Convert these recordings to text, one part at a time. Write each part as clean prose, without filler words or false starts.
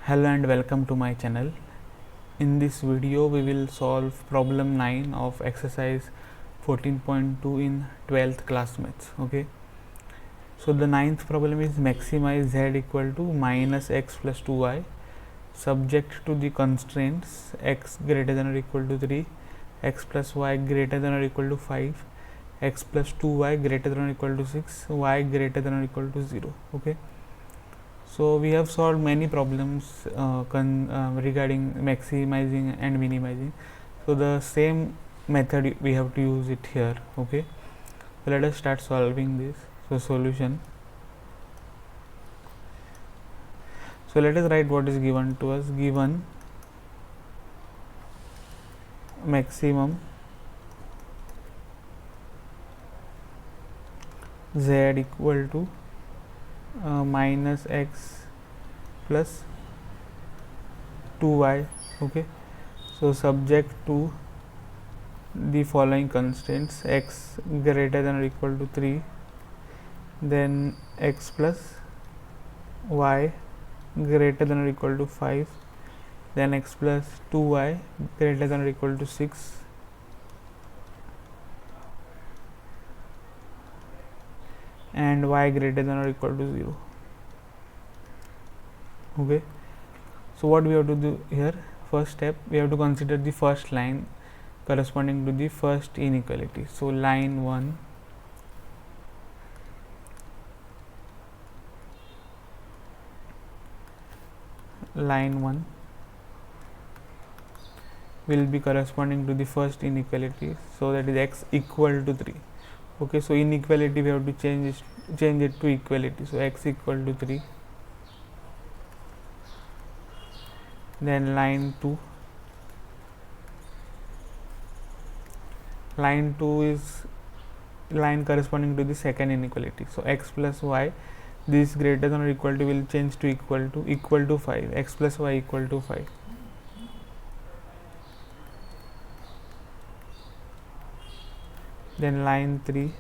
Hello and welcome to my channel. In this video we will solve problem 9 of exercise 14.2 in 12th class maths. Okay, so the ninth problem is maximize z equal to minus x plus 2y subject to the constraints x greater than or equal to 3, x plus y greater than or equal to 5, x plus 2y greater than or equal to 6, y greater than or equal to 0. Okay, so we have solved many problems regarding maximizing and minimizing. So the same method we have to use it here. Okay, so let us start solving this. So solution. So let us write what is given to us. Given maximum z equal to minus x plus 2y. Okay, so subject to the following constraints: x greater than or equal to 3, then x plus y greater than or equal to 5, then x plus 2y greater than or equal to 6, and y greater than or equal to 0. Okay, so what we have to do here? First step, we have to consider the first line corresponding to the first inequality. So line 1 will be corresponding to the first inequality, so that is x equal to 3. Okay, so inequality we have to change it to equality, so x equal to 3. Then line 2 is line corresponding to the second inequality, so x plus y, this greater than or equal to will change to equal to 5, x plus y equal to 5. Then line 3,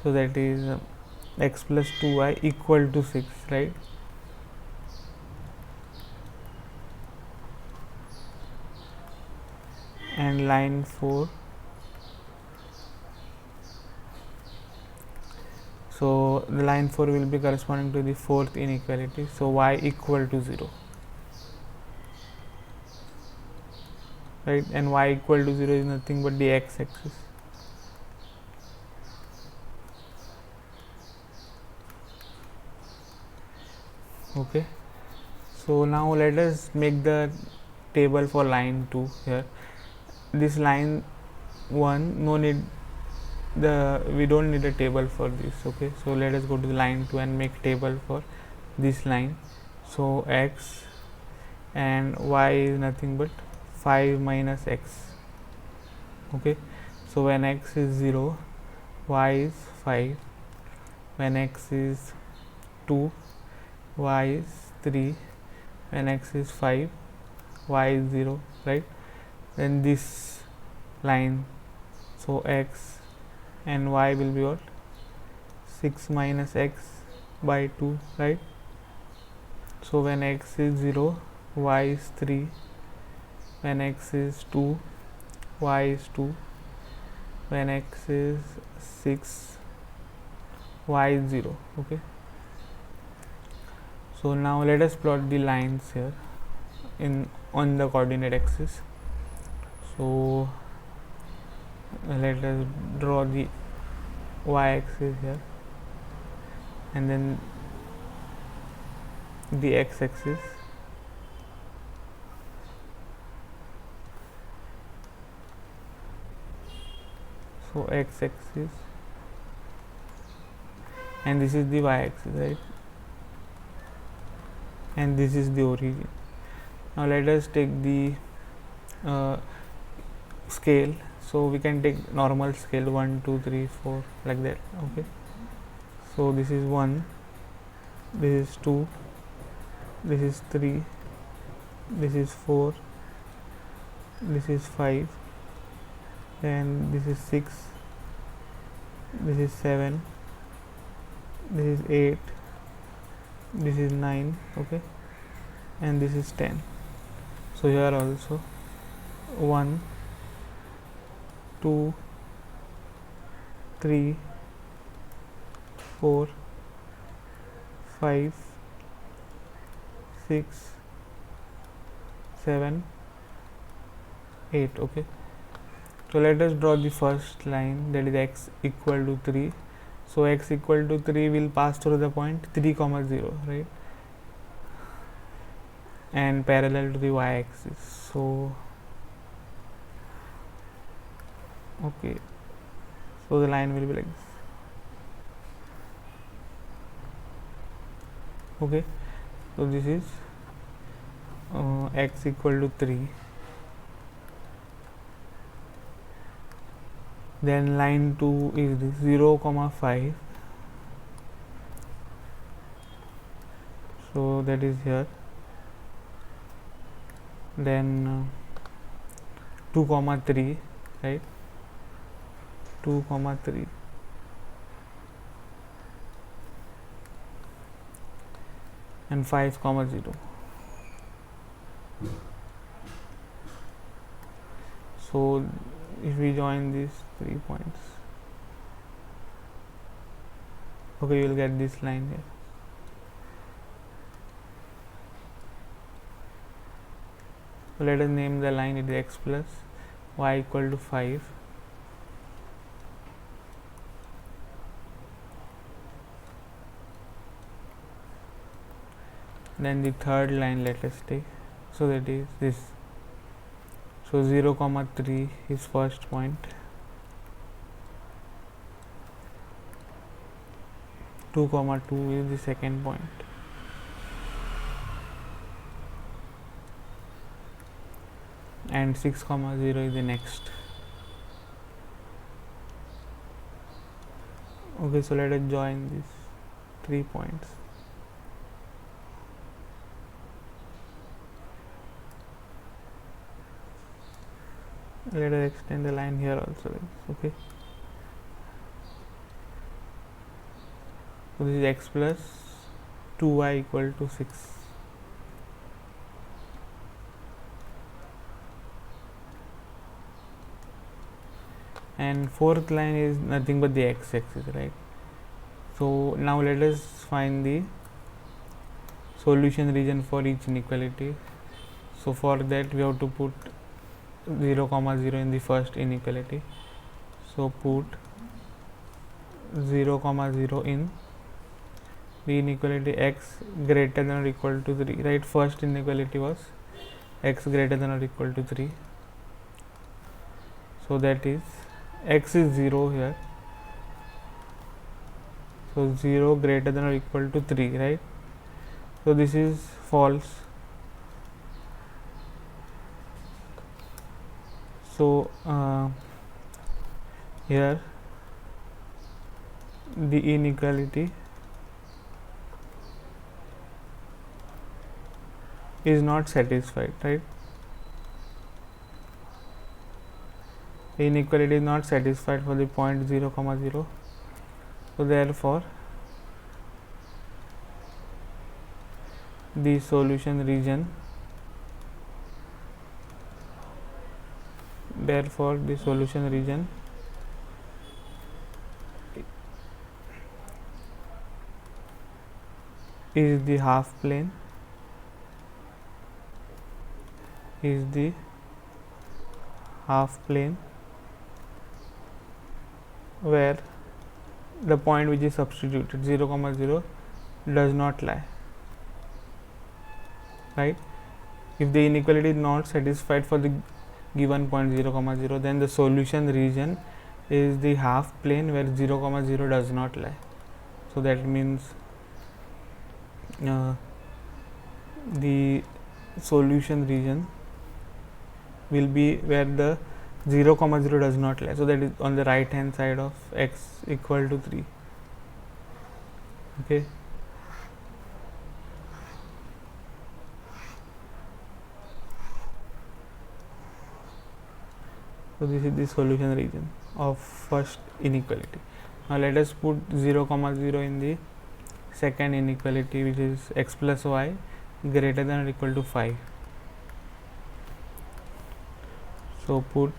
so that is x plus 2y equal to 6, right? And line 4, so the line 4 will be corresponding to the fourth inequality, so y equal to 0, right? And y equal to 0 is nothing but the x axis. Okay, so now let us make the table for line 2 here. This line 1, we don't need a table for this. Okay, so let us go to the line 2 and make table for this line. So x and y is nothing but 5 minus x. Okay, so when x is 0, y is 5, when x is 2, y is 3, when x is 5, y is 0, right? Then this line, so x and y will be what? 6 minus x by 2, right? So when x is 0, y is 3, when x is 2, y is 2, when x is 6, y is 0. Okay, so now let us plot the lines here on the coordinate axis. So let us draw the y-axis here, and then the x-axis. So x-axis, and this is the y-axis, right? And this is the origin. Now let us take the scale. So we can take normal scale 1, 2, 3, 4 like that. Okay, so this is 1, this is 2, this is 3, this is 4, this is 5, then this is 6, this is 7, this is 8, this is 9, okay, and this is 10. So here also 1, 2, 3, 4, 5, 6, 7, 8, okay. So let us draw the first line, that is x equal to 3. So x equal to 3 will pass through the point 3, 0, right, and parallel to the y-axis. So okay, so the line will be like this, okay. So this is x equal to 3. Then line 2 is this 0, 5. So that is here. Then 2, 3, right, 2, 3, and 5, 0. So if we join these 3 points, okay, you will get this line here. So let us name the line, it is x plus y equal to 5. Then the third line let us take, so that is this. So 0, 3 is first point, 2, 2 is the second point, and 6, 0 is the next. Okay, so let us join these 3 points. Let us extend the line here also, okay. So this is x plus 2y equal to 6. And fourth line is nothing but the x-axis, right. So now let us find the solution region for each inequality. So for that we have to put 0, 0 in the first inequality. So put 0, 0 in the inequality x greater than or equal to 3, right. First inequality was x greater than or equal to 3. So that is x is 0 here. So 0 greater than or equal to 3, right. So this is false. So here the inequality is not satisfied, right. The inequality is not satisfied for the point 0, 0. So therefore the solution region is the half plane where the point which is substituted 0, 0 does not lie, right. If the inequality is not satisfied for the given point 0, 0, then the solution region is the half plane where 0, 0 does not lie. So that means the solution region will be where the 0, 0 does not lie. So that is on the right hand side of x equal to 3. Okay. So this is the solution region of first inequality. Now let us put 0, 0 in the second inequality, which is x plus y greater than or equal to 5. So put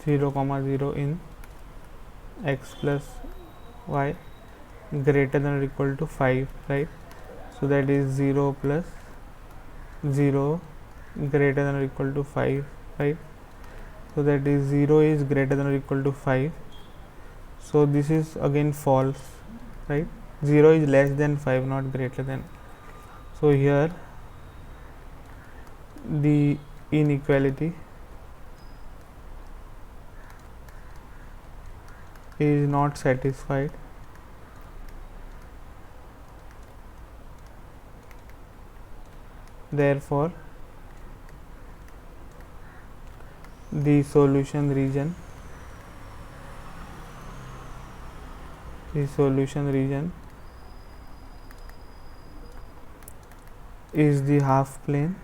zero comma 0 in x plus y greater than or equal to 5, right? So that is 0 plus 0 greater than or equal to 5, right? So that is 0 is greater than or equal to 5. So this is again false, right? 0 is less than 5, not greater than. So here the inequality is not satisfied. Therefore, the solution region is the half plane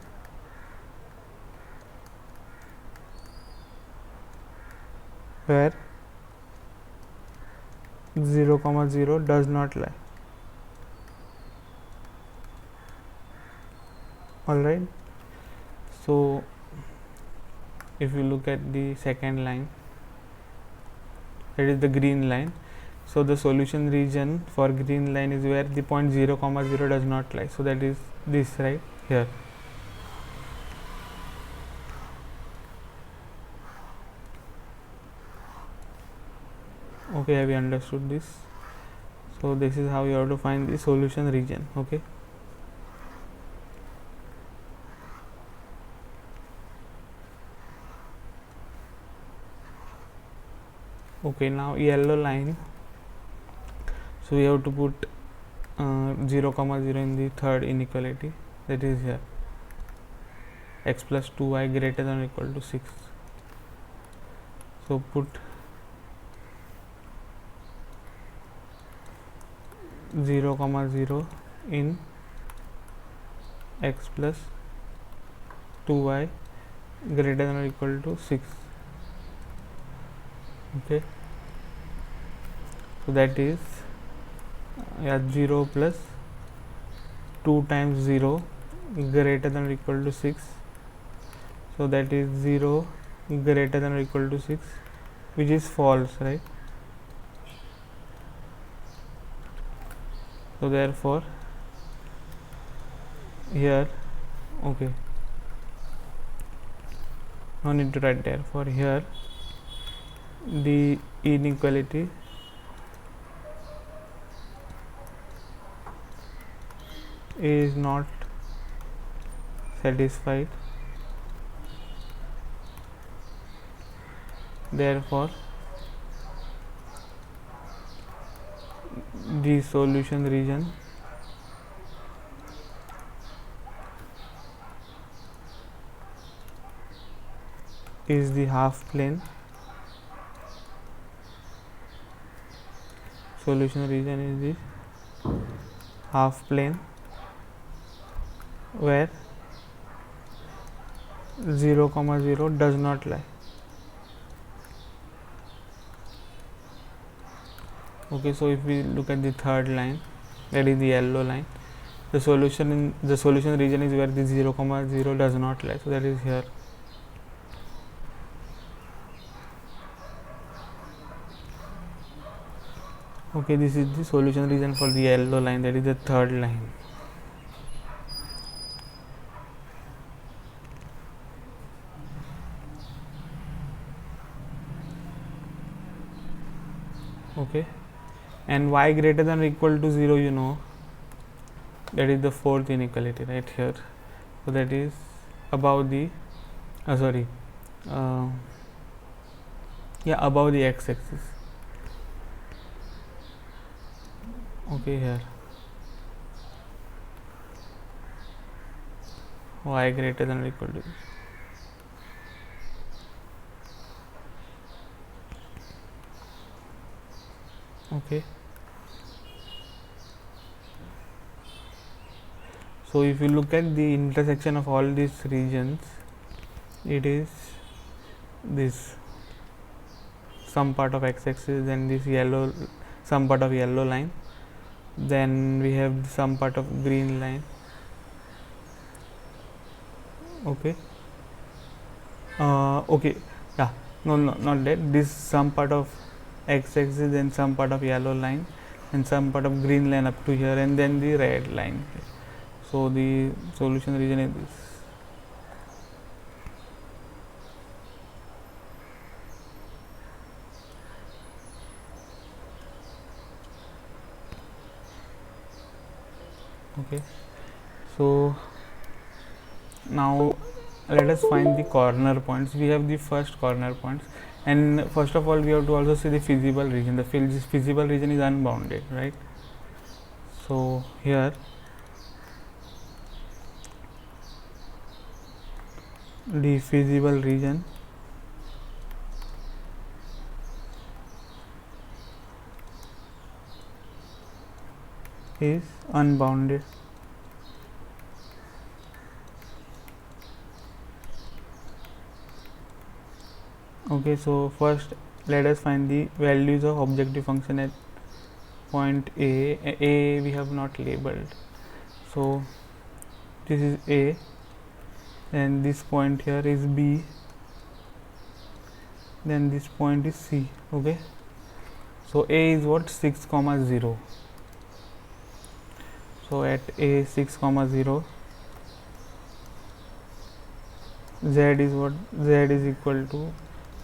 where 0 comma 0 does not lie. Alright, so if you look at the second line, that is the green line. So the solution region for green line is where the point 0 comma 0 does not lie. So that is this right here. Okay, have you understood this? So this is how you have to find the solution region. Okay. Okay, now yellow line. So we have to put 0 comma 0 in the third inequality, that is here, x plus 2y greater than or equal to 6. So put 0 comma 0 in x plus 2y greater than or equal to 6. Okay, so that is 0 plus 2 times 0 greater than or equal to 6. So that is 0 greater than or equal to 6, which is false, right? So therefore here, okay, no need to write there. For here the inequality is not satisfied. Therefore the solution region is the half plane. Solution region is the half plane where 0 comma 0 does not lie. Okay, so if we look at the third line, that is the yellow line, the solution region is where the 0 comma 0 does not lie. So that is here. Okay, this is the solution region for the yellow line, that is the third line. Okay, and y greater than or equal to 0, you know, that is the fourth inequality right here. So that is above the above the x-axis. Okay, here y greater than or equal to 0. Okay, so if you look at the intersection of all these regions, it is this. some part of x-axis, then this yellow, some part of yellow line, then we have some part of green line. Okay, okay, yeah, no, not that, this some part of x-axis, then some part of yellow line, and some part of green line up to here, and then the red line. So the solution region is this. Okay, so now let us find the corner points. We have the first corner points, and first of all we have to also see the feasible region. The feasible region is unbounded, right? So here the feasible region is unbounded. Okay, so first let us find the values of objective function at point A. A we have not labeled, so this is A, and this point here is B, then this point is C. Okay, so A is what, 6, 0. So at A 6, 0, Z is what, Z is equal to,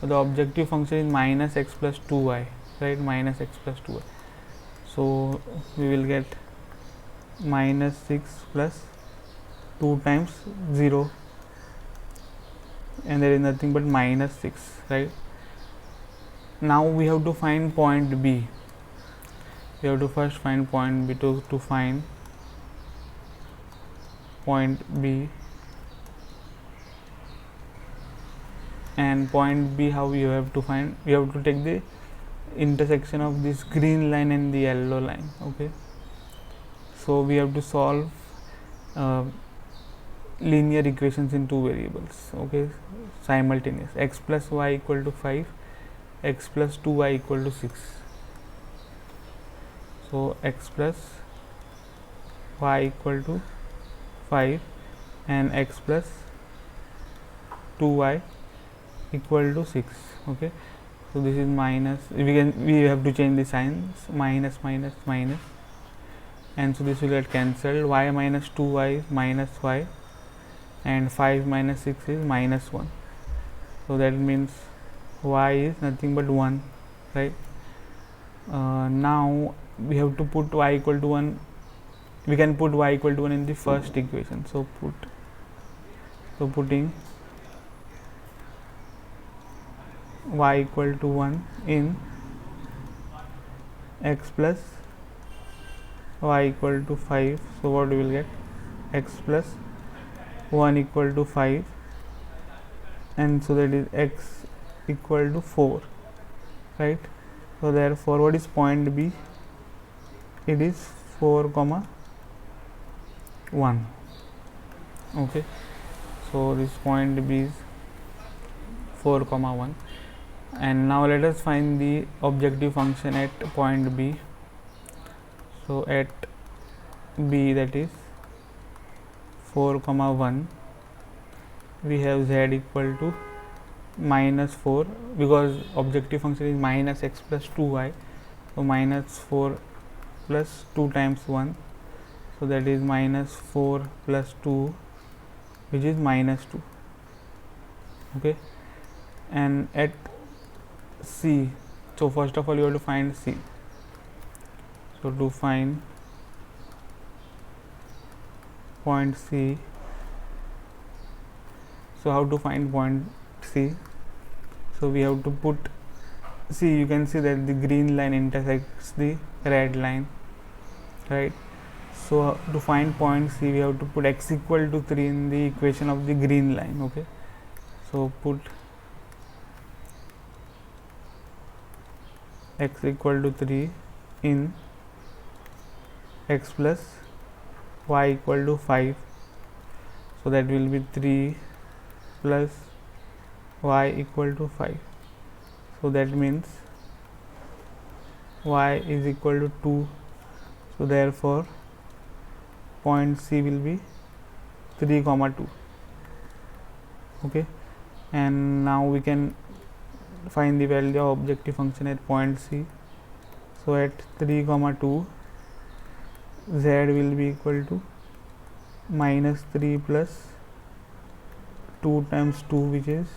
the objective function is minus x plus 2y, right, minus x plus 2y. So we will get minus 6 plus 2 times 0, and there is nothing but minus 6, right? Now we have to find point B. We have to first find point B. To find point B, and point B, how you have to find, we have to take the intersection of this green line and the yellow line. Okay, so we have to solve linear equations in two variables. Okay, simultaneous, x plus y equal to 5, x plus 2y equal to 6. So x plus y equal to 5 and x plus 2y equal to 6. Okay, so this is minus, we have to change the signs, minus minus minus, and so this will get cancelled. Y minus 2y is minus y, and 5 minus 6 is minus 1. So that means y is nothing but 1, right? Now we have to put y equal to 1. We can put y equal to 1 in the first equation. So putting y equal to 1 in x plus y equal to 5. So what we will get, x plus 1 equal to 5, and so that is x equal to 4, right? So therefore what is point B? It is 4, 1. Okay, so this point B is 4, 1. And now let us find the objective function at point B. So at B, that is 4, 1, we have z equal to minus 4, because objective function is minus x plus 2y. So minus 4 plus 2 times 1, so that is minus 4 plus 2, which is minus 2. Okay, and at C, so first of all you have to find C. So to find point C, so how to find point C? So we have to put, see, you can see that the green line intersects the red line, right? So to find point C, we have to put x equal to 3 in the equation of the green line. Okay, so put x equal to 3 in x plus y equal to 5. So that will be 3 plus y equal to 5. so that means y is equal to 2, so therefore point C will be 3 comma 2. Okay, and now we can find the value of objective function at point C. So at 3 comma 2 z will be equal to minus 3 plus 2 times 2, which is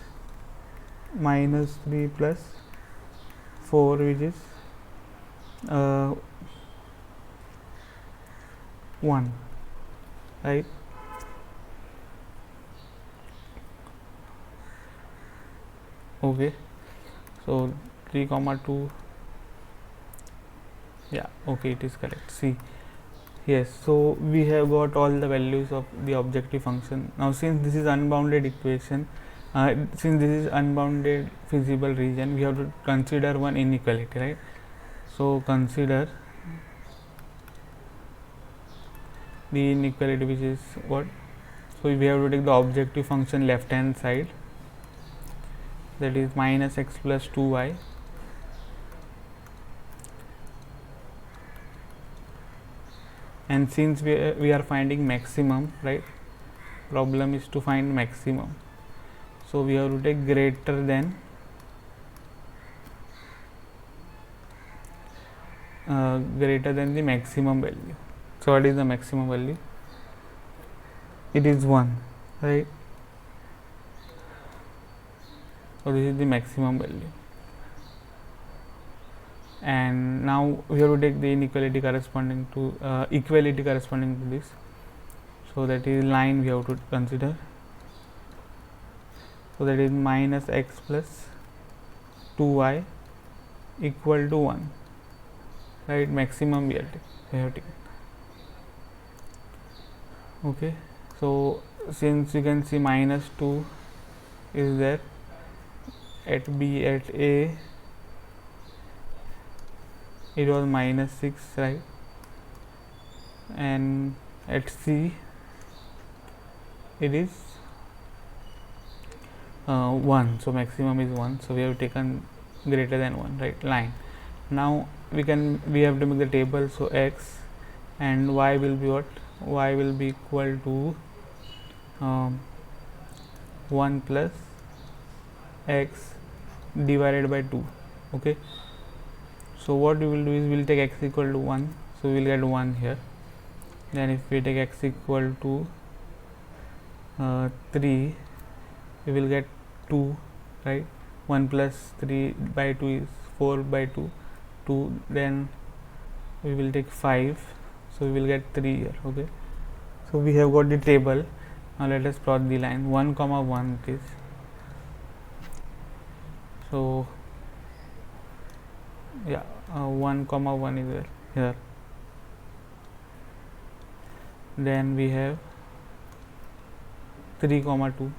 minus 3 plus 4, which is 1, right? Okay, so 3 comma 2, yeah, okay, it is correct. See, yes, so we have got all the values of the objective function. Now since this is unbounded equation, since this is unbounded feasible region, we have to consider one inequality, right? So consider the inequality, which is what? So we have to take the objective function left hand side, that is minus x plus 2y, and since we are finding maximum, right? Problem is to find maximum, so we have to take greater than the maximum value. So what is the maximum value? It is 1, right? So this is the maximum value, and now we have to take the inequality corresponding to equality corresponding to this. So that is line we have to consider. So that is minus x plus 2y equal to 1, right? Maximum we have taken. Okay, so since you can see minus 2 is there at B, at A it was minus 6, right? And at C it is 1, so maximum is 1, so we have taken greater than 1, right? Line. Now we have to make the table. So x and y will be what? Y will be equal to 1 plus x divided by 2. Okay, so what we will do is we will take x equal to 1, so we will get 1 here. Then if we take x equal to 3, we will get 2, right? 1 plus 3 by 2 is 4 by 2. Then we will take 5, so we will get 3 here. Okay, so we have got the table. Now let us plot the line. 1 comma 1 it is. So yeah, 1 comma 1 is there here. Then we have 3 comma 2.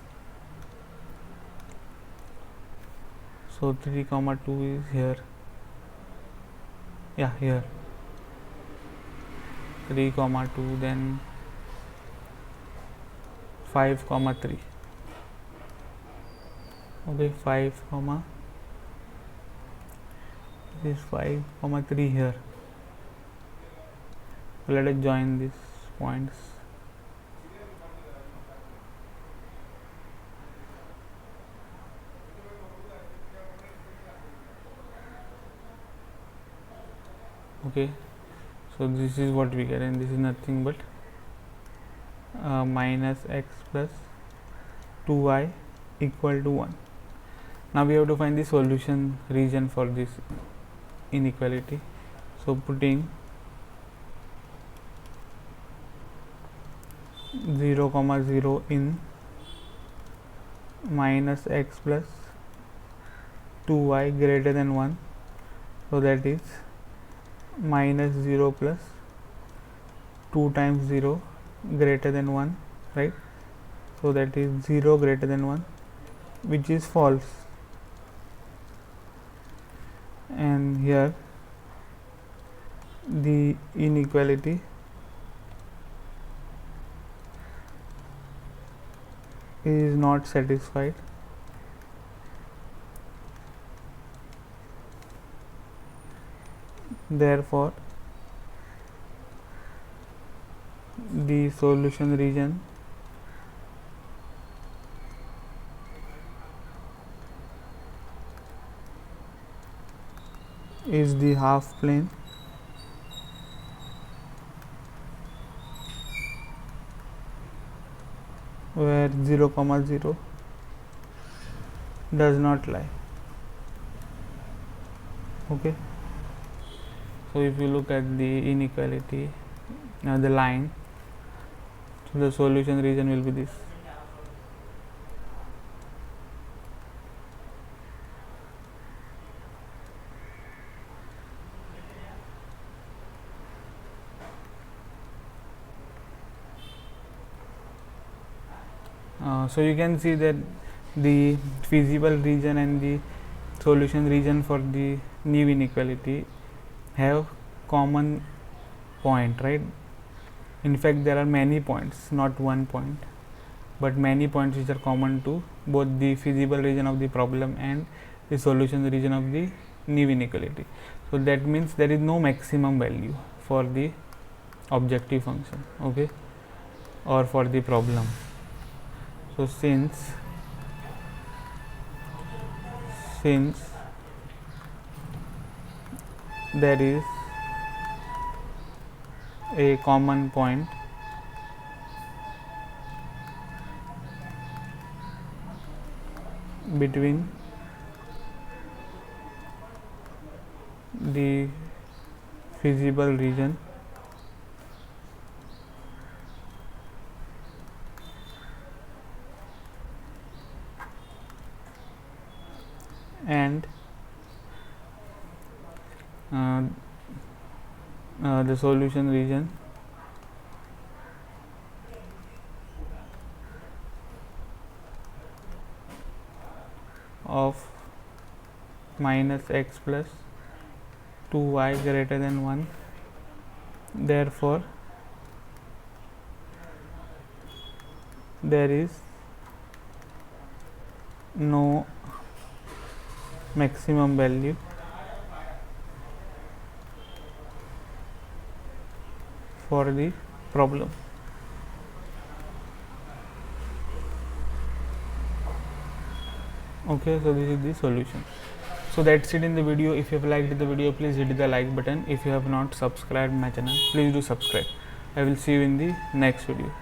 So 3 comma 2 is here. Yeah, here 3 comma 2. Then 5 comma 3. Okay, 5 comma, this 5 comma 3 here. So let us join these points. Okay, so this is what we get, and this is nothing but minus x plus 2y equal to 1. Now we have to find the solution region for this inequality. So putting 0 comma 0 in minus x plus 2y greater than 1, so that is minus 0 plus 2 times 0 greater than 1, right? So that is 0 greater than 1, which is false. And here the inequality is not satisfied. Therefore the solution region is the half plane where 0, 0 does not lie. Okay, so if you look at the inequality, now the line, so the solution region will be this. So you can see that the feasible region and the solution region for the new inequality have common point, right? In fact, there are many points, not one point, but many points which are common to both the feasible region of the problem and the solution region of the new inequality. So that means there is no maximum value for the objective function, okay, or for the problem. So since there is a common point between the feasible region and the solution region of minus x plus 2y greater than 1. Therefore there is no maximum value for the problem. Okay, so this is the solution. So that's it in the video. If you have liked the video, please hit the like button. If you have not subscribed my channel, please do subscribe. I will see you in the next video.